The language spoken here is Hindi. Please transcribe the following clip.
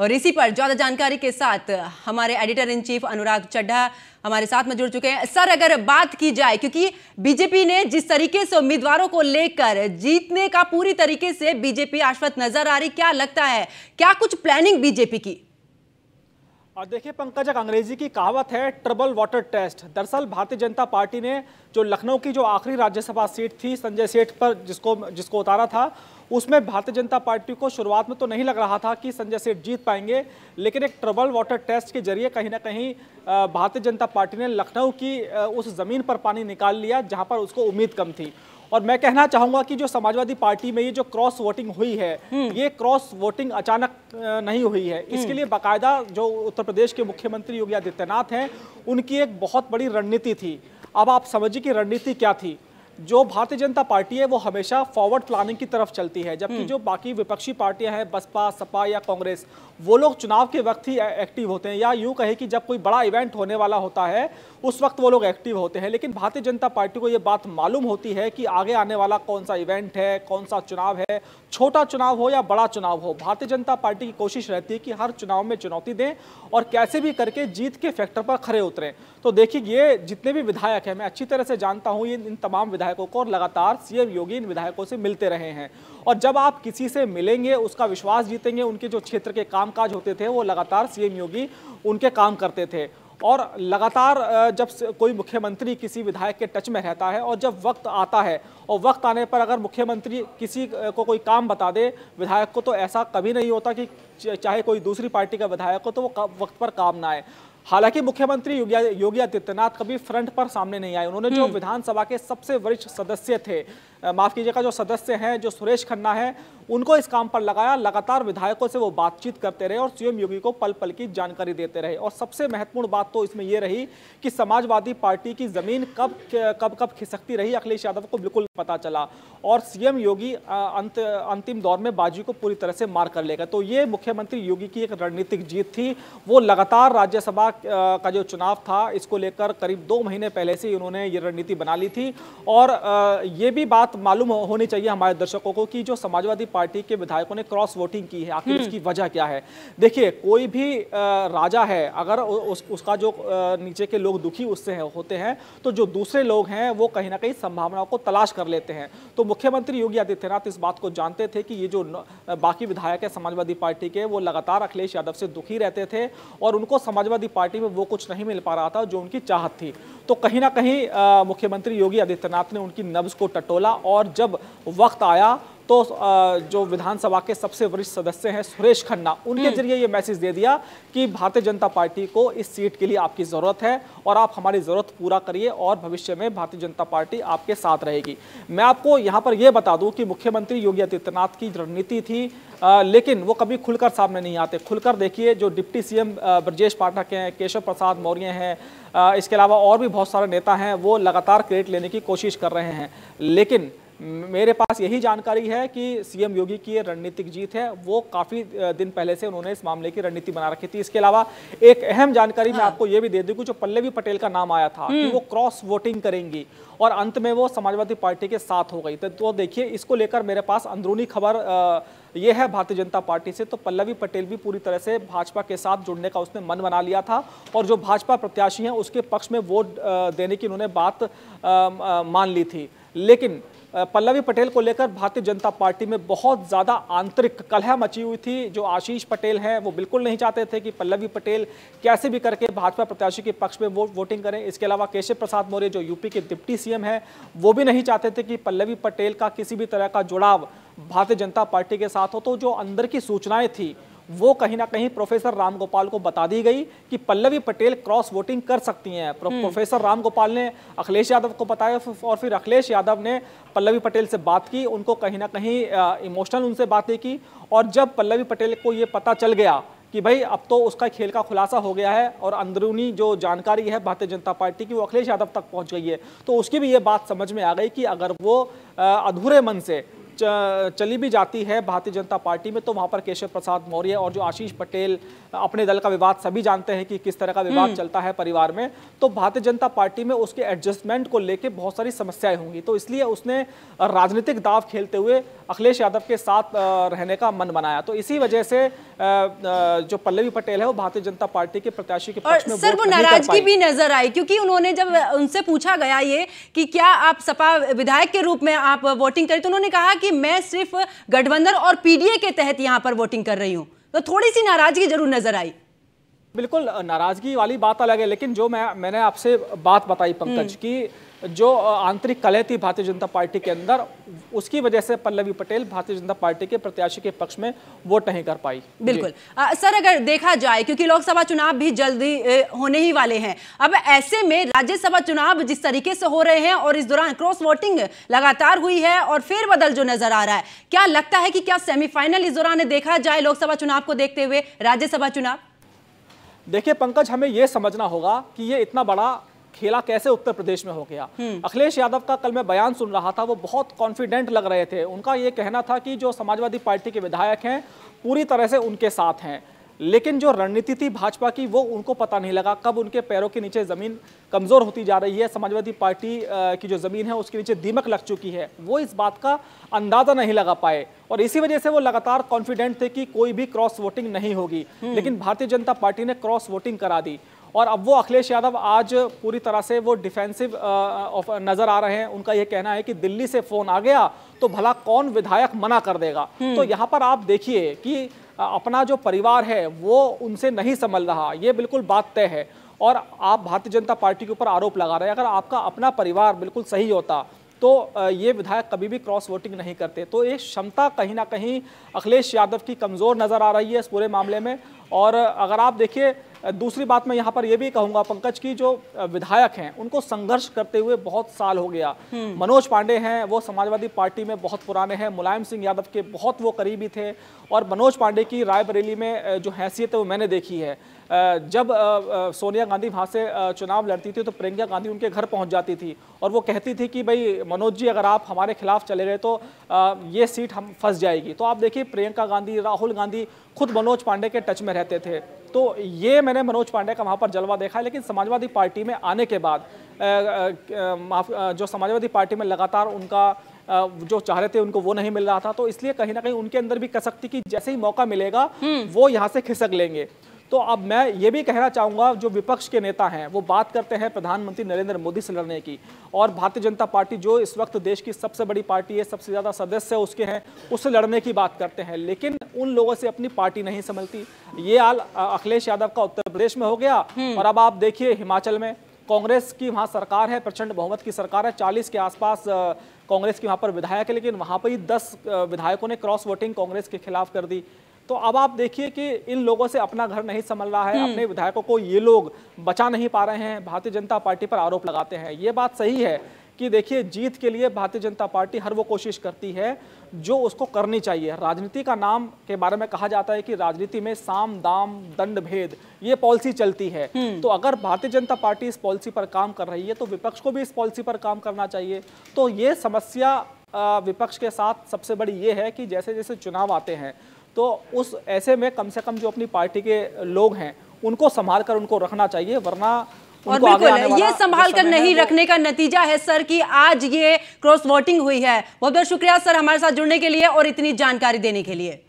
और इसी पर ज्यादा जानकारी के साथ हमारे एडिटर इन चीफ अनुराग चड्ढा हमारे साथ में जुड़ चुके हैं। सर, अगर बात की जाए, क्योंकि बीजेपी ने जिस तरीके से उम्मीदवारों को लेकर जीतने का पूरी तरीके से बीजेपी आश्वस्त नजर आ रही, क्या लगता है क्या कुछ प्लानिंग बीजेपी की? देखिए पंकज, एक अंग्रेजी की कहावत है ट्रबल वाटर टेस्ट। दरअसल भारतीय जनता पार्टी ने जो लखनऊ की जो आखिरी राज्यसभा सीट थी संजय सेठ पर जिसको उतारा था, उसमें भारतीय जनता पार्टी को शुरुआत में तो नहीं लग रहा था कि संजय सेठ जीत पाएंगे, लेकिन एक ट्रबल वाटर टेस्ट के जरिए कहीं ना कहीं भारतीय जनता पार्टी ने लखनऊ की उस जमीन पर पानी निकाल लिया जहां पर उसको उम्मीद कम थी। और मैं कहना चाहूंगा कि जो समाजवादी पार्टी में ये जो क्रॉस वोटिंग हुई है, ये क्रॉस वोटिंग अचानक नहीं हुई है। इसके लिए बाकायदा जो उत्तर प्रदेश के मुख्यमंत्री योगी आदित्यनाथ हैं, उनकी एक बहुत बड़ी रणनीति थी। अब आप समझिए कि रणनीति क्या थी। जो भारतीय जनता पार्टी है वो हमेशा फॉरवर्ड प्लानिंग की तरफ चलती है, जबकि जो बाकी विपक्षी पार्टियां हैं, बसपा, सपा या कांग्रेस, वो लोग चुनाव के वक्त ही एक्टिव होते हैं, या यूं कहे कि जब कोई बड़ा इवेंट होने वाला होता है उस वक्त वो लोग एक्टिव होते हैं। लेकिन भारतीय जनता पार्टी को ये बात मालूम होती है कि आगे आने वाला कौन सा इवेंट है, कौन सा चुनाव है, छोटा चुनाव हो या बड़ा चुनाव हो, भारतीय जनता पार्टी की कोशिश रहती है कि हर चुनाव में चुनौती दें और कैसे भी करके जीत के फैक्टर पर खड़े उतरें। तो देखिए, ये जितने भी विधायक हैं, मैं अच्छी तरह से जानता हूं ये इन तमाम विधायकों को, और लगातार सीएम योगी इन विधायकों से मिलते रहे हैं। और जब आप किसी से मिलेंगे, उसका विश्वास जीतेंगे, उनके जो क्षेत्र के कामकाज होते थे वो लगातार सीएम योगी उनके काम करते थे। और लगातार जब कोई मुख्यमंत्री किसी विधायक के टच में रहता है, और जब वक्त आता है और वक्त आने पर अगर मुख्यमंत्री किसी को कोई काम बता दे विधायक को, तो ऐसा कभी नहीं होता कि चाहे कोई दूसरी पार्टी का विधायक हो तो वो वक्त पर काम ना आए। हालांकि मुख्यमंत्री योगी आदित्यनाथ कभी फ्रंट पर सामने नहीं आए। उन्होंने जो विधानसभा के सबसे वरिष्ठ सदस्य थे, माफ कीजिएगा, जो सदस्य हैं, जो सुरेश खन्ना है, उनको इस काम पर लगाया। लगातार विधायकों से वो बातचीत करते रहे और सीएम योगी को पल पल की जानकारी देते रहे। और सबसे महत्वपूर्ण बात तो इसमें यह रही कि समाजवादी पार्टी की जमीन कब खिसकती रही, अखिलेश यादव को बिल्कुल पता चला, और सीएम योगी अंतिम दौर में बाजी को पूरी तरह से मार कर लेगा। तो ये मुख्यमंत्री योगी की एक रणनीतिक जीत थी। वो लगातार राज्यसभा का जो चुनाव था, इसको लेकर करीब 2 महीने पहले से उन्होंने ये रणनीति बना ली थी। और ये भी बात मालूम होनी चाहिए हमारे दर्शकों को कि जो समाजवादी पार्टी के विधायकों ने क्रॉस वोटिंग की है, आखिर उसकी वजह क्या है। देखिए, कोई भी राजा है, अगर उसका जो नीचे के लोग दुखी उससे होते हैं, तो जो दूसरे लोग हैं वो कहीं ना कहीं संभावनाओं को तलाश कर लेते हैं। तो मुख्यमंत्री योगी आदित्यनाथ इस बात को जानते थे कि ये जो बाकी विधायक है समाजवादी पार्टी के, वो लगातार अखिलेश यादव से दुखी रहते थे और उनको समाजवादी पार्टी में वो कुछ नहीं मिल पा रहा था जो उनकी चाहत थी। तो कहीं ना कहीं मुख्यमंत्री योगी आदित्यनाथ ने उनकी नब्ज को टटोला, और जब वक्त आया तो जो विधानसभा के सबसे वरिष्ठ सदस्य हैं सुरेश खन्ना, उनके जरिए ये मैसेज दे दिया कि भारतीय जनता पार्टी को इस सीट के लिए आपकी जरूरत है और आप हमारी जरूरत पूरा करिए, और भविष्य में भारतीय जनता पार्टी आपके साथ रहेगी। मैं आपको यहाँ पर यह बता दूं कि मुख्यमंत्री योगी आदित्यनाथ की रणनीति थी, लेकिन वो कभी खुलकर सामने नहीं आते। खुलकर देखिए, जो डिप्टी सीएम ब्रजेश पाठक हैं, केशव प्रसाद मौर्य हैं, इसके अलावा और भी बहुत सारे नेता हैं, वो लगातार क्रेडिट लेने की कोशिश कर रहे हैं। लेकिन मेरे पास यही जानकारी है कि सीएम योगी की ये रणनीतिक जीत है। वो काफी दिन पहले से उन्होंने इस मामले की रणनीति बना रखी थी। इसके अलावा एक अहम जानकारी मैं आपको ये भी दे दूं कि जो पल्लवी पटेल का नाम आया था कि वो क्रॉस वोटिंग करेंगी, और अंत में वो समाजवादी पार्टी के साथ हो गई। तो देखिए, इसको लेकर मेरे पास अंदरूनी खबर ये है भारतीय जनता पार्टी से, तो पल्लवी पटेल भी पूरी तरह से भाजपा के साथ जुड़ने का उसने मन बना लिया था, और जो भाजपा प्रत्याशी हैं उसके पक्ष में वोट देने की उन्होंने बात मान ली थी। लेकिन पल्लवी पटेल को लेकर भारतीय जनता पार्टी में बहुत ज्यादा आंतरिक कलह मची हुई थी। जो आशीष पटेल हैं वो बिल्कुल नहीं चाहते थे कि पल्लवी पटेल कैसे भी करके भाजपा प्रत्याशी के पक्ष में वोटिंग करें। इसके अलावा केशव प्रसाद मौर्य जो यूपी के डिप्टी सीएम हैं, वो भी नहीं चाहते थे कि पल्लवी पटेल का किसी भी तरह का जुड़ाव भारतीय जनता पार्टी के साथ हो। तो जो अंदर की सूचनाएं थी वो कहीं ना कहीं प्रोफेसर रामगोपाल को बता दी गई कि पल्लवी पटेल क्रॉस वोटिंग कर सकती हैं। प्रोफेसर रामगोपाल ने अखिलेश यादव को बताया, और फिर अखिलेश यादव ने पल्लवी पटेल से बात की, उनको कहीं ना कहीं इमोशनल उनसे बातें की। और जब पल्लवी पटेल को ये पता चल गया कि भाई अब तो उसका खेल का खुलासा हो गया है और अंदरूनी जो जानकारी है भारतीय जनता पार्टी की वो अखिलेश यादव तक पहुंच गई है, तो उसकी भी ये बात समझ में आ गई कि अगर वो अधूरे मन से चली भी जाती है भारतीय जनता पार्टी में तो वहां पर केशव प्रसाद मौर्य और जो आशीष पटेल, अपने दल का विवाद सभी जानते हैं कि किस तरह का विवाद चलता है परिवार में, तो भारतीय जनता पार्टी में उसके एडजस्टमेंट को लेकर बहुत सारी समस्याएं होंगी। तो इसलिए उसने राजनीतिक दाव खेलते हुए अखिलेश यादव के साथ रहने का मन बनाया। तो इसी वजह से जो पल्लवी पटेल है वो भारतीय जनता पार्टी के प्रत्याशी के पक्ष में सर वो नाराजगी भी नजर आई, क्योंकि उन्होंने जब उनसे पूछा गया ये कि क्या आप सपा विधायक के रूप में आप वोटिंग करें, तो उन्होंने कहा कि मैं सिर्फ गठबंधन और पीडीए के तहत यहां पर वोटिंग कर रही हूं। तो थोड़ी सी नाराजगी जरूर नजर आई। बिल्कुल नाराजगी वाली बात अलग है, लेकिन जो मैंने आपसे बात बताई पंकज की जो आंतरिक कलह थी भारतीय जनता पार्टी के अंदर, उसकी वजह से पल्लवी पटेल भारतीय जनता पार्टी के प्रत्याशी के पक्ष में वोट नहीं कर पाई। बिल्कुल सर, अगर देखा जाए क्योंकि लोकसभा चुनाव भी जल्दी होने ही वाले हैं, अब ऐसे में राज्यसभा चुनाव जिस तरीके से हो रहे हैं और इस दौरान क्रॉस वोटिंग लगातार हुई है और फेरबदल जो नजर आ रहा है, क्या लगता है कि क्या सेमीफाइनल इस दौरान देखा जाए लोकसभा चुनाव को देखते हुए राज्यसभा चुनाव? देखिए पंकज, हमें यह समझना होगा कि ये इतना बड़ा खेला कैसे उत्तर प्रदेश में हो गया। अखिलेश यादव का कल मैं बयान सुन रहा था, वो बहुत कॉन्फिडेंट लग रहे थे। उनका ये कहना था कि जो समाजवादी पार्टी के विधायक हैं पूरी तरह से उनके साथ हैं, लेकिन जो रणनीति थी भाजपा की वो उनको पता नहीं लगा कब उनके पैरों के नीचे जमीन कमजोर होती जा रही है। समाजवादी पार्टी की जो जमीन है उसके नीचे दीमक लग चुकी है, वो इस बात का अंदाजा नहीं लगा पाए और इसी वजह से वो लगातार कॉन्फिडेंट थे कि कोई भी क्रॉस वोटिंग नहीं होगी। लेकिन भारतीय जनता पार्टी ने क्रॉस वोटिंग करा दी और अब वो अखिलेश यादव आज पूरी तरह से वो डिफेंसिव नजर आ रहे हैं। उनका ये कहना है कि दिल्ली से फोन आ गया तो भला कौन विधायक मना कर देगा। तो यहाँ पर आप देखिए कि अपना जो परिवार है वो उनसे नहीं संभल रहा, ये बिल्कुल बात तय है। और आप भारतीय जनता पार्टी के ऊपर आरोप लगा रहे हैं, अगर आपका अपना परिवार बिल्कुल सही होता तो ये विधायक कभी भी क्रॉस वोटिंग नहीं करते। तो ये क्षमता कहीं ना कहीं अखिलेश यादव की कमज़ोर नज़र आ रही है इस पूरे मामले में। और अगर आप देखिए, दूसरी बात मैं यहाँ पर यह भी कहूँगा पंकज की जो विधायक हैं उनको संघर्ष करते हुए बहुत साल हो गया। मनोज पांडे हैं, वो समाजवादी पार्टी में बहुत पुराने हैं, मुलायम सिंह यादव के बहुत वो करीबी थे और मनोज पांडे की रायबरेली में जो हैसियत है वो मैंने देखी है। जब सोनिया गांधी वहाँ से चुनाव लड़ती थी तो प्रियंका गांधी उनके घर पहुँच जाती थी और वो कहती थी कि भाई मनोज जी अगर आप हमारे खिलाफ चले गए तो ये सीट हम फंस जाएगी। तो आप देखिए प्रियंका गांधी, राहुल गांधी खुद मनोज पांडे के टच में रहते थे। तो ये मैंने मनोज पांडे का वहाँ पर जलवा देखा है। लेकिन समाजवादी पार्टी में आने के बाद जो समाजवादी पार्टी में लगातार उनका जो चाह रहे थे उनको वो नहीं मिल रहा था, तो इसलिए कहीं ना कहीं उनके अंदर भी कसक थी कि जैसे ही मौका मिलेगा वो यहाँ से खिसक लेंगे। तो अब मैं ये भी कहना चाहूँगा, जो विपक्ष के नेता हैं वो बात करते हैं प्रधानमंत्री नरेंद्र मोदी से लड़ने की, और भारतीय जनता पार्टी जो इस वक्त देश की सबसे बड़ी पार्टी है, सबसे ज़्यादा सदस्य उसके हैं, उससे लड़ने की बात करते हैं, लेकिन उन लोगों से अपनी पार्टी नहीं संभलती। ये हाल अखिलेश यादव का उत्तर प्रदेश में हो गया और अब आप देखिए हिमाचल में कांग्रेस की वहाँ सरकार है, प्रचंड बहुमत की सरकार है, 40 के आसपास कांग्रेस की वहाँ पर विधायक है, लेकिन वहाँ पर ही 10 विधायकों ने क्रॉस वोटिंग कांग्रेस के खिलाफ कर दी। तो अब आप देखिए कि इन लोगों से अपना घर नहीं संभल रहा है, अपने विधायकों को ये लोग बचा नहीं पा रहे हैं, भारतीय जनता पार्टी पर आरोप लगाते हैं। ये बात सही है कि देखिए जीत के लिए भारतीय जनता पार्टी हर वो कोशिश करती है जो उसको करनी चाहिए। राजनीति का नाम के बारे में कहा जाता है कि राजनीति में साम दाम दंड भेद ये पॉलिसी चलती है। तो अगर भारतीय जनता पार्टी इस पॉलिसी पर काम कर रही है तो विपक्ष को भी इस पॉलिसी पर काम करना चाहिए। तो ये समस्या विपक्ष के साथ सबसे बड़ी ये है कि जैसे जैसे चुनाव आते हैं तो उस ऐसे में कम से कम जो अपनी पार्टी के लोग हैं उनको संभाल कर उनको रखना चाहिए, वरना और बिल्कुल ये संभाल कर नहीं रखने का नतीजा है सर कि आज ये क्रॉस वोटिंग हुई है। बहुत बहुत शुक्रिया सर हमारे साथ जुड़ने के लिए और इतनी जानकारी देने के लिए।